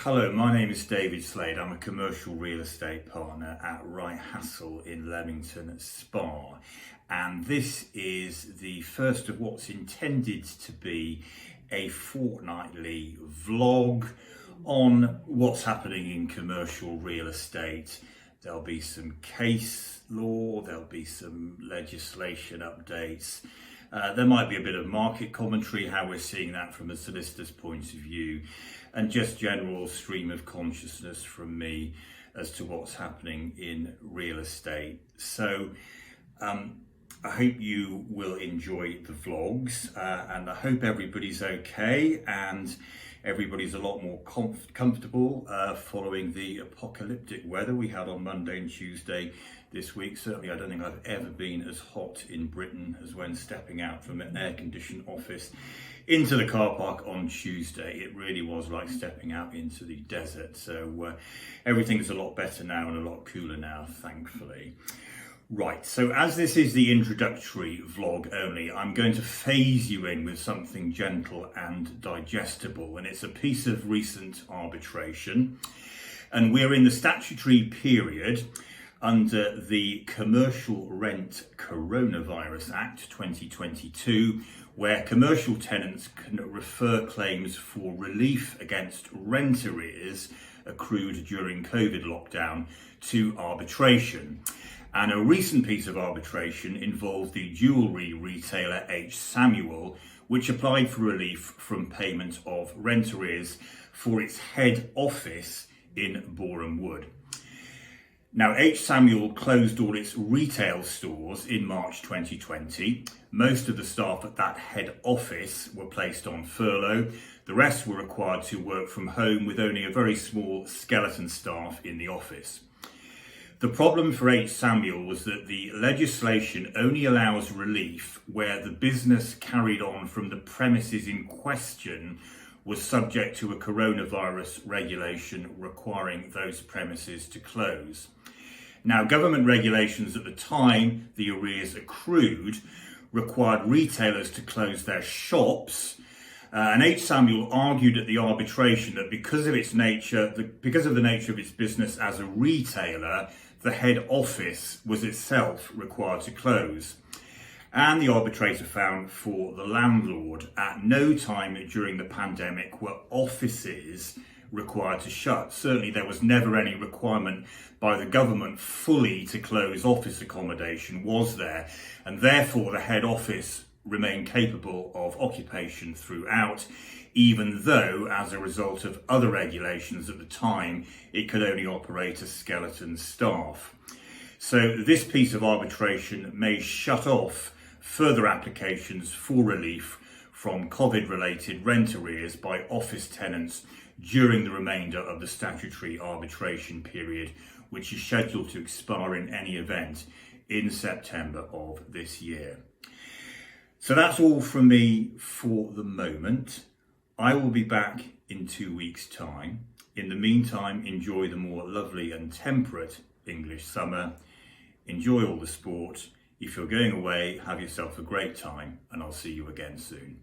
Hello, my name is David Slade. I'm a commercial real estate partner at Wright, Hassall in Leamington Spa. And this is the first of what's intended to be a fortnightly vlog on what's happening in commercial real estate. There'll be some case law, there'll be some legislation updates. There might be a bit of market commentary, how we're seeing that from a solicitor's point of view, and just general stream of consciousness from me as to what's happening in real estate. So I hope you will enjoy the vlogs, and I hope everybody's okay and everybody's a lot more comfortable following the apocalyptic weather we had on Monday and Tuesday this week. Certainly I don't think I've ever been as hot in Britain as when stepping out from an air-conditioned office into the car park on Tuesday. It really was like stepping out into the desert. So everything's a lot better now and a lot cooler now, thankfully. Right, so as this is the introductory vlog only, I'm going to phase you in with something gentle and digestible, and it's a piece of recent arbitration. And we're in the statutory period under the Commercial Rent Coronavirus Act 2022, where commercial tenants can refer claims for relief against rent arrears accrued during COVID lockdown to arbitration. And a recent piece of arbitration involved the jewellery retailer H. Samuel, which applied for relief from payment of rent arrears for its head office in Boreham Wood. Now, H. Samuel closed all its retail stores in March 2020. Most of the staff at that head office were placed on furlough. The rest were required to work from home with only a very small skeleton staff in the office. The problem for H. Samuel was that the legislation only allows relief where the business carried on from the premises in question was subject to a coronavirus regulation requiring those premises to close. Now, government regulations at the time the arrears accrued required retailers to close their shops, and H. Samuel argued at the arbitration that because of the nature of its business as a retailer, the head office was itself required to close. And the arbitrator found for the landlord, at no time during the pandemic were offices required to shut. Certainly there was never any requirement by the government fully to close office accommodation, was there? And therefore the head office remained capable of occupation throughout, even though as a result of other regulations at the time, it could only operate a skeleton staff. So this piece of arbitration may shut off further applications for relief from COVID-related rent arrears by office tenants during the remainder of the statutory arbitration period, which is scheduled to expire in any event in September of this year. So that's all from me for the moment. I will be back in 2 weeks' time. In the meantime, enjoy the more lovely and temperate English summer. Enjoy all the sport. If you're going away, have yourself a great time, and I'll see you again soon.